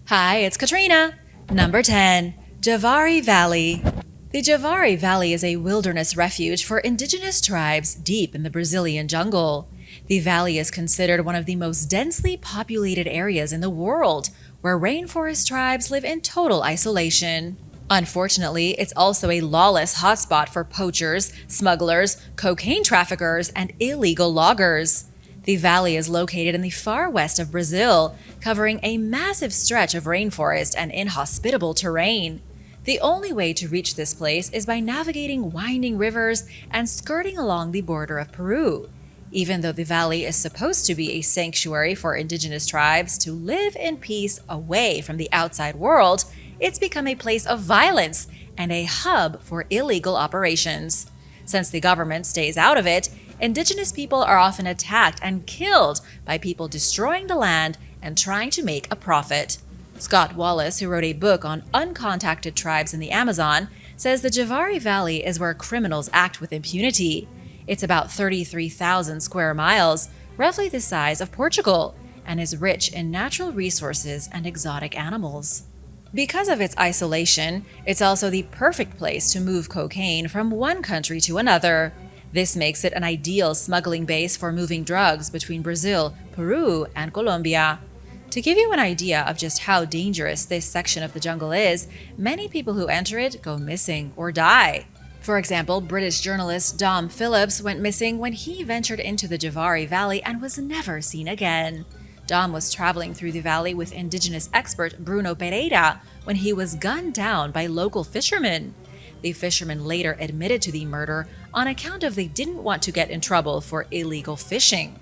Hi, it's Katrina. Number 10. Javari Valley. The Javari Valley is a wilderness refuge for indigenous tribes deep in the Brazilian jungle. The valley is considered one of the most densely populated areas in the world, where rainforest tribes live in total isolation. Unfortunately, it's also a lawless hotspot for poachers, smugglers, cocaine traffickers, and illegal loggers. The valley is located in the far west of Brazil, covering a massive stretch of rainforest and inhospitable terrain. The only way to reach this place is by navigating winding rivers and skirting along the border of Peru. Even though the valley is supposed to be a sanctuary for indigenous tribes to live in peace away from the outside world, it's become a place of violence and a hub for illegal operations. Since the government stays out of it, indigenous people are often attacked and killed by people destroying the land and trying to make a profit. Scott Wallace, who wrote a book on uncontacted tribes in the Amazon, says the Javari Valley is where criminals act with impunity. It's about 33,000 square miles, roughly the size of Portugal, and is rich in natural resources and exotic animals. Because of its isolation, it's also the perfect place to move cocaine from one country to another. This makes it an ideal smuggling base for moving drugs between Brazil, Peru, and Colombia. To give you an idea of just how dangerous this section of the jungle is, many people who enter it go missing or die. For example, British journalist Dom Phillips went missing when he ventured into the Javari Valley and was never seen again. Dom was traveling through the valley with indigenous expert Bruno Pereira when he was gunned down by local fishermen. The fishermen later admitted to the murder on account of they didn't want to get in trouble for illegal fishing.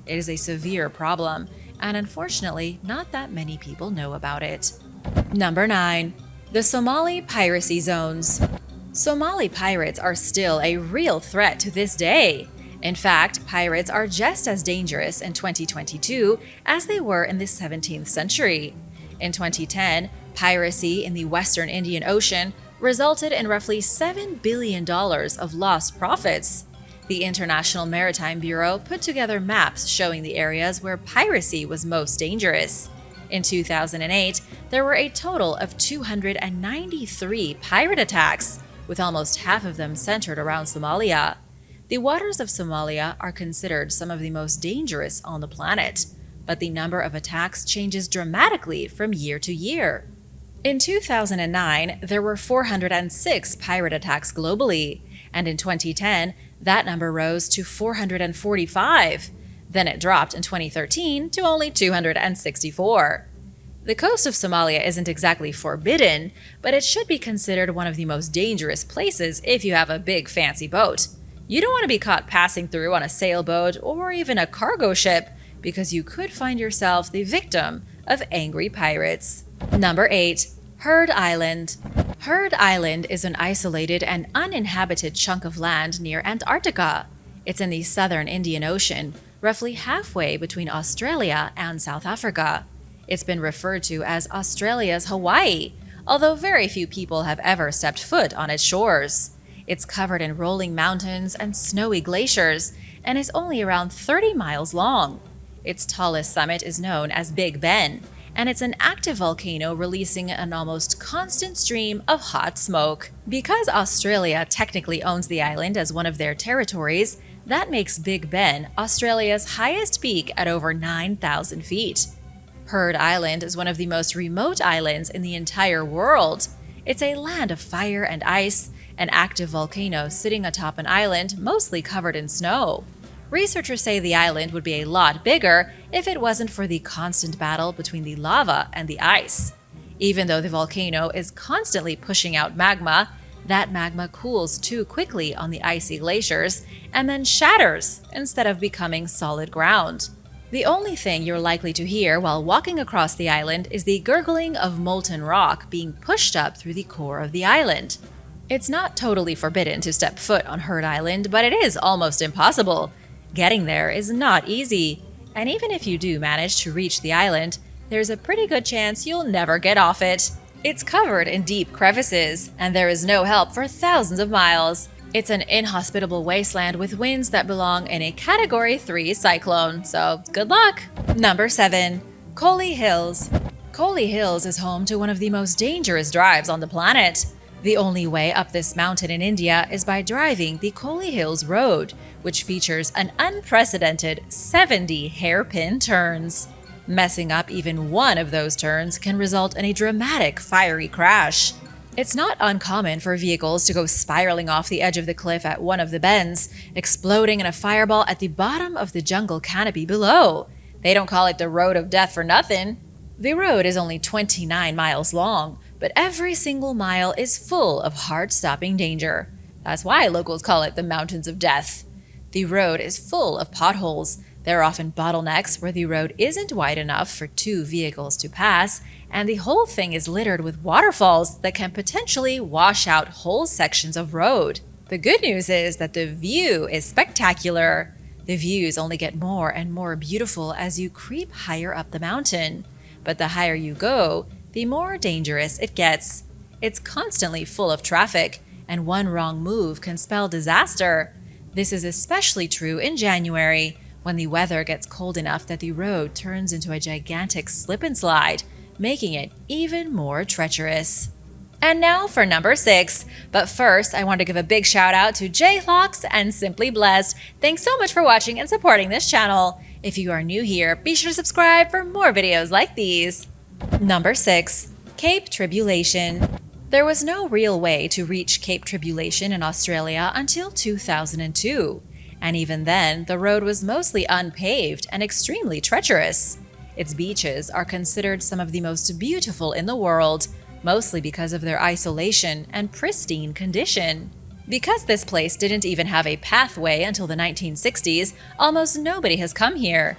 It is a severe problem, and unfortunately, not that many people know about it. Number 9. The Somali piracy zones. Somali pirates are still a real threat to this day. In fact, pirates are just as dangerous in 2022 as they were in the 17th century. In 2010, piracy in the Western Indian Ocean resulted in roughly $7 billion of lost profits. The International Maritime Bureau put together maps showing the areas where piracy was most dangerous. In 2008, there were a total of 293 pirate attacks, with almost half of them centered around Somalia. The waters of Somalia are considered some of the most dangerous on the planet, but the number of attacks changes dramatically from year to year. In 2009, there were 406 pirate attacks globally, and in 2010, that number rose to 445. Then it dropped in 2013 to only 264. The coast of Somalia isn't exactly forbidden, but it should be considered one of the most dangerous places if you have a big fancy boat. You don't want to be caught passing through on a sailboat or even a cargo ship, because you could find yourself the victim of angry pirates. Number 8. Heard Island. Heard Island is an isolated and uninhabited chunk of land near Antarctica. It's in the southern Indian Ocean, roughly halfway between Australia and South Africa. It's been referred to as Australia's Hawaii, although very few people have ever stepped foot on its shores. It's covered in rolling mountains and snowy glaciers, and is only around 30 miles long. Its tallest summit is known as Big Ben, and it's an active volcano releasing an almost constant stream of hot smoke. Because Australia technically owns the island as one of their territories, that makes Big Ben Australia's highest peak at over 9,000 feet. Heard Island is one of the most remote islands in the entire world. It's a land of fire and ice, an active volcano sitting atop an island mostly covered in snow. Researchers say the island would be a lot bigger if it wasn't for the constant battle between the lava and the ice. Even though the volcano is constantly pushing out magma, that magma cools too quickly on the icy glaciers and then shatters instead of becoming solid ground. The only thing you're likely to hear while walking across the island is the gurgling of molten rock being pushed up through the core of the island. It's not totally forbidden to step foot on Heard Island, but it is almost impossible. Getting there is not easy, and even if you do manage to reach the island, there's a pretty good chance you'll never get off it. It's covered in deep crevices, and there is no help for thousands of miles. It's an inhospitable wasteland with winds that belong in a Category 3 cyclone, so good luck! Number 7. Kolli Hills. Kolli Hills is home to one of the most dangerous drives on the planet. The only way up this mountain in India is by driving the Kolli Hills Road, which features an unprecedented 70 hairpin turns. Messing up even one of those turns can result in a dramatic fiery crash. It's not uncommon for vehicles to go spiraling off the edge of the cliff at one of the bends, exploding in a fireball at the bottom of the jungle canopy below. They don't call it the Road of Death for nothing. The road is only 29 miles long, but every single mile is full of heart-stopping danger. That's why locals call it the Mountains of Death. The road is full of potholes. There are often bottlenecks where the road isn't wide enough for two vehicles to pass, and the whole thing is littered with waterfalls that can potentially wash out whole sections of road. The good news is that the view is spectacular. The views only get more and more beautiful as you creep higher up the mountain. But the higher you go, the more dangerous it gets. It's constantly full of traffic, and one wrong move can spell disaster. This is especially true in January, when the weather gets cold enough that the road turns into a gigantic slip and slide, making it even more treacherous. And now for number 6. But first, I want to give a big shout out to J-Locks and Simply Blessed. Thanks so much for watching and supporting this channel. If you are new here, be sure to subscribe for more videos like these. Number 6. Cape Tribulation. There was no real way to reach Cape Tribulation in Australia until 2002. And even then, the road was mostly unpaved and extremely treacherous. Its beaches are considered some of the most beautiful in the world, mostly because of their isolation and pristine condition. Because this place didn't even have a pathway until the 1960s, almost nobody has come here.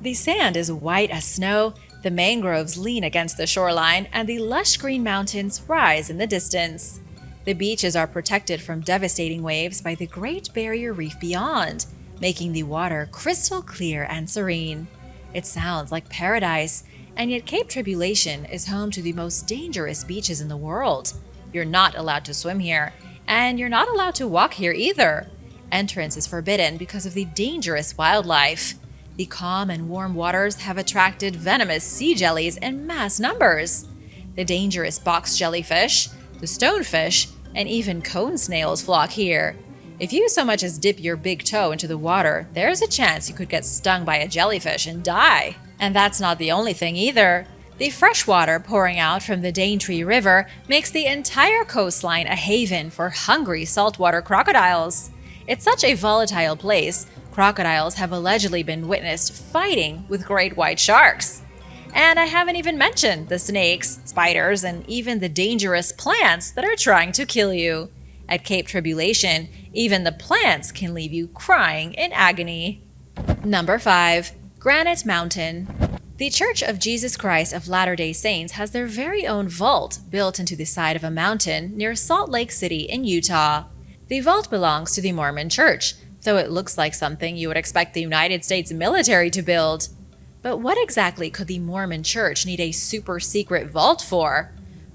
The sand is white as snow, the mangroves lean against the shoreline, and the lush green mountains rise in the distance. The beaches are protected from devastating waves by the Great Barrier Reef beyond, making the water crystal clear and serene. It sounds like paradise, and yet Cape Tribulation is home to the most dangerous beaches in the world. You're not allowed to swim here, and you're not allowed to walk here either. Entrance is forbidden because of the dangerous wildlife. The calm and warm waters have attracted venomous sea jellies in mass numbers. The dangerous box jellyfish, the stonefish, and even cone snails flock here. If you so much as dip your big toe into the water, there's a chance you could get stung by a jellyfish and die. And that's not the only thing either. The fresh water pouring out from the Daintree River makes the entire coastline a haven for hungry saltwater crocodiles. It's such a volatile place, crocodiles have allegedly been witnessed fighting with great white sharks. And I haven't even mentioned the snakes, spiders, and even the dangerous plants that are trying to kill you. At Cape Tribulation, even the plants can leave you crying in agony. Number 5. Granite Mountain. The Church of Jesus Christ of Latter-day Saints has their very own vault built into the side of a mountain near Salt Lake City in Utah. The vault belongs to the Mormon Church, though it looks like something you would expect the United States military to build. But what exactly could the Mormon Church need a super-secret vault for?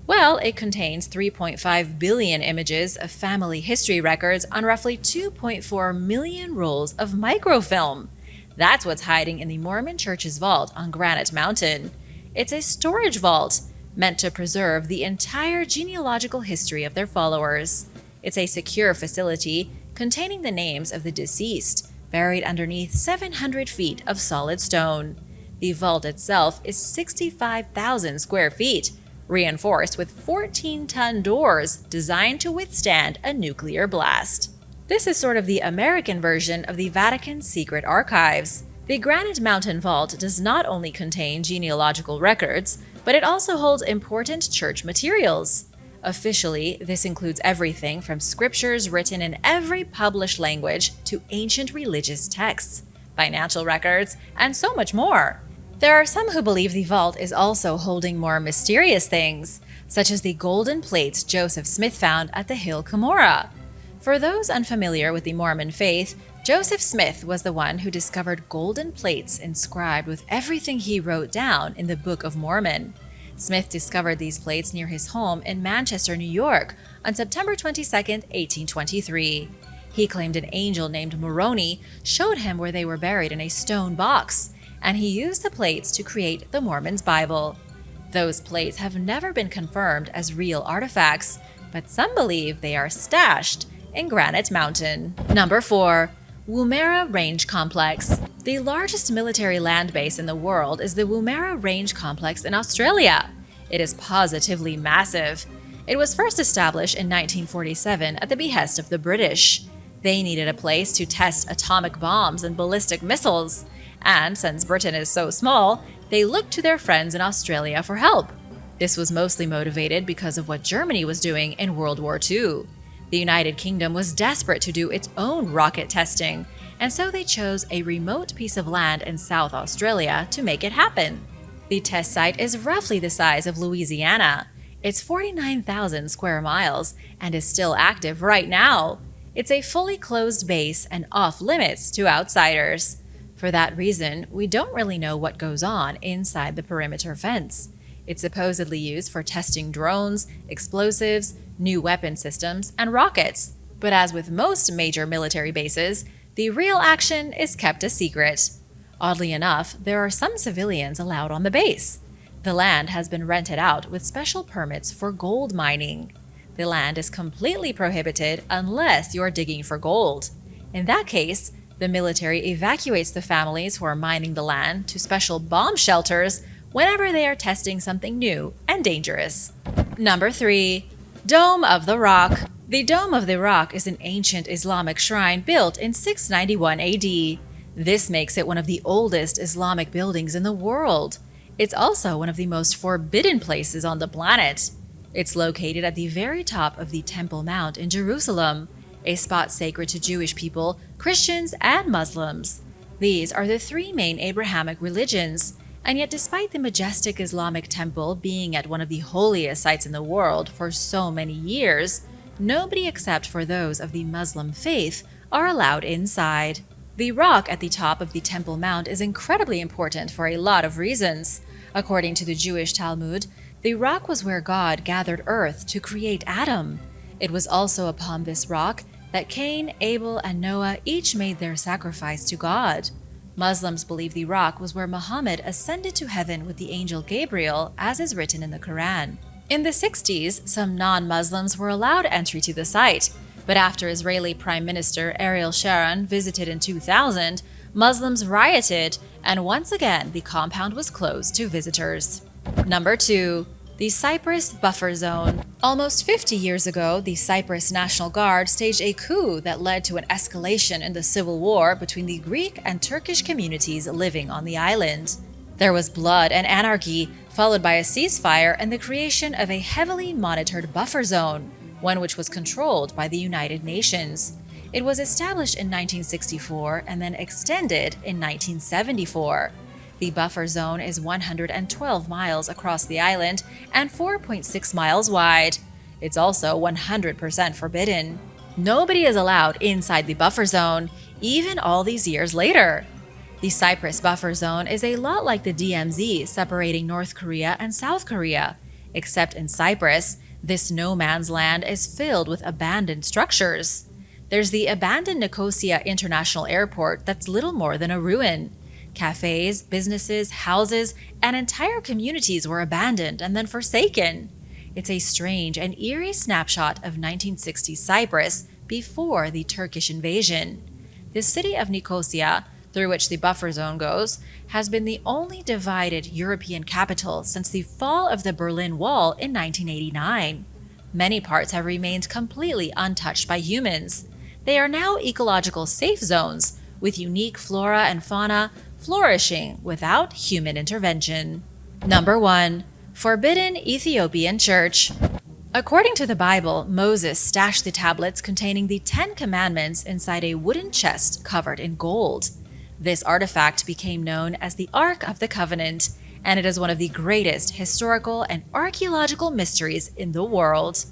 Well, it contains 3.5 billion images of family history records on roughly 2.4 million rolls of microfilm. That's what's hiding in the Mormon Church's vault on Granite Mountain. It's a storage vault meant to preserve the entire genealogical history of their followers. It's a secure facility containing the names of the deceased, buried underneath 700 feet of solid stone. The vault itself is 65,000 square feet, reinforced with 14-ton doors designed to withstand a nuclear blast. This is sort of the American version of the Vatican's secret archives. The Granite Mountain Vault does not only contain genealogical records, but it also holds important church materials. Officially, this includes everything from scriptures written in every published language to ancient religious texts, financial records, and so much more. There are some who believe the vault is also holding more mysterious things, such as the golden plates Joseph Smith found at the hill Cumorah. For those unfamiliar with the Mormon faith, Joseph Smith was the one who discovered golden plates inscribed with everything he wrote down in the Book of Mormon. Smith discovered these plates near his home in Manchester, New York, on September 22, 1823. He claimed an angel named Moroni showed him where they were buried in a stone box, and he used the plates to create the Mormon's Bible. Those plates have never been confirmed as real artifacts, but some believe they are stashed in Granite Mountain. Number 4. Woomera Range Complex. The largest military land base in the world is the Woomera Range Complex in Australia. It is positively massive. It was first established in 1947 at the behest of the British. They needed a place to test atomic bombs and ballistic missiles, and since Britain is so small, they looked to their friends in Australia for help. This was mostly motivated because of what Germany was doing in World War II. The United Kingdom was desperate to do its own rocket testing, and so they chose a remote piece of land in South Australia to make it happen. The test site is roughly the size of Louisiana. It's 49,000 square miles and is still active right now. It's a fully closed base and off limits to outsiders. For that reason, we don't really know what goes on inside the perimeter fence. It's supposedly used for testing drones, explosives, new weapon systems, and rockets. But as with most major military bases, the real action is kept a secret. Oddly enough, there are some civilians allowed on the base. The land has been rented out with special permits for gold mining. The land is completely prohibited unless you're digging for gold. In that case, the military evacuates the families who are mining the land to special bomb shelters whenever they are testing something new and dangerous. Number 3. Dome of the Rock. The Dome of the Rock is an ancient Islamic shrine built in 691 AD. This makes it one of the oldest Islamic buildings in the world. It's also one of the most forbidden places on the planet. It's located at the very top of the Temple Mount in Jerusalem, a spot sacred to Jewish people, Christians, and Muslims. These are the three main Abrahamic religions, and yet despite the majestic Islamic temple being at one of the holiest sites in the world for so many years, nobody except for those of the Muslim faith are allowed inside. The rock at the top of the Temple Mount is incredibly important for a lot of reasons. According to the Jewish Talmud, the rock was where God gathered earth to create Adam. It was also upon this rock that Cain, Abel, and Noah each made their sacrifice to God. Muslims believe the rock was where Muhammad ascended to heaven with the angel Gabriel, as is written in the Quran. In the 60s, some non-Muslims were allowed entry to the site, but after Israeli Prime Minister Ariel Sharon visited in 2000, Muslims rioted, and once again the compound was closed to visitors. Number 2. The Cyprus Buffer Zone. Almost 50 years ago, the Cyprus National Guard staged a coup that led to an escalation in the civil war between the Greek and Turkish communities living on the island. There was blood and anarchy, followed by a ceasefire and the creation of a heavily monitored buffer zone, one which was controlled by the United Nations. It was established in 1964 and then extended in 1974. The buffer zone is 112 miles across the island and 4.6 miles wide. It's also 100% forbidden. Nobody is allowed inside the buffer zone, even all these years later. The Cyprus buffer zone is a lot like the DMZ separating North Korea and South Korea, except in Cyprus, this no man's land is filled with abandoned structures. There's the abandoned Nicosia International Airport that's little more than a ruin. Cafes, businesses, houses, and entire communities were abandoned and then forsaken. It's a strange and eerie snapshot of 1960s Cyprus before the Turkish invasion. The city of Nicosia, through which the buffer zone goes, has been the only divided European capital since the fall of the Berlin Wall in 1989. Many parts have remained completely untouched by humans. They are now ecological safe zones, with unique flora and fauna flourishing without human intervention. Number 1. Forbidden Ethiopian Church. According to the Bible, Moses stashed the tablets containing the 10 Commandments inside a wooden chest covered in gold. This artifact became known as the Ark of the Covenant, and it is one of the greatest historical and archaeological mysteries in the world.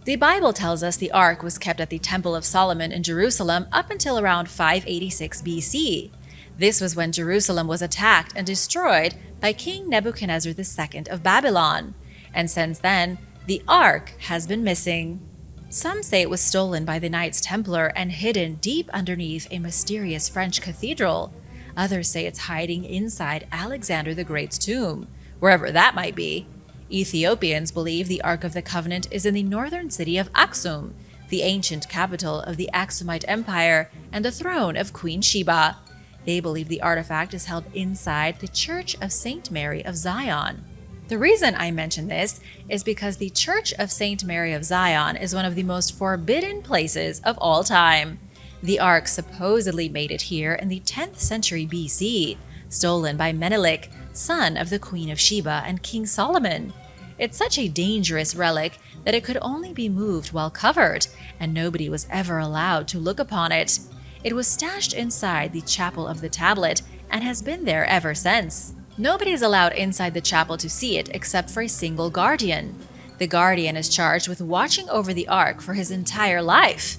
The Bible tells us the Ark was kept at the Temple of Solomon in Jerusalem up until around 586 BC. This was when Jerusalem was attacked and destroyed by King Nebuchadnezzar II of Babylon, and since then, the Ark has been missing. Some say it was stolen by the Knights Templar and hidden deep underneath a mysterious French cathedral. Others say it's hiding inside Alexander the Great's tomb, wherever that might be. Ethiopians believe the Ark of the Covenant is in the northern city of Aksum, the ancient capital of the Aksumite Empire and the throne of Queen Sheba. They believe the artifact is held inside the Church of St. Mary of Zion. The reason I mention this is because the Church of St. Mary of Zion is one of the most forbidden places of all time. The Ark supposedly made it here in the 10th century BC, stolen by Menelik, son of the Queen of Sheba and King Solomon. It's such a dangerous relic that it could only be moved while covered, and nobody was ever allowed to look upon it. It was stashed inside the Chapel of the Tablet and has been there ever since. Nobody is allowed inside the chapel to see it except for a single guardian. The guardian is charged with watching over the Ark for his entire life.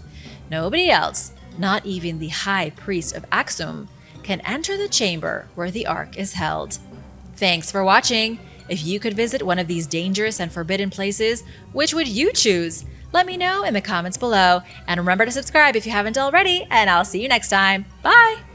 Nobody else, not even the high priest of Aksum, can enter the chamber where the Ark is held. Thanks for watching! If you could visit one of these dangerous and forbidden places, which would you choose? Let me know in the comments below, and remember to subscribe if you haven't already, and I'll see you next time. Bye!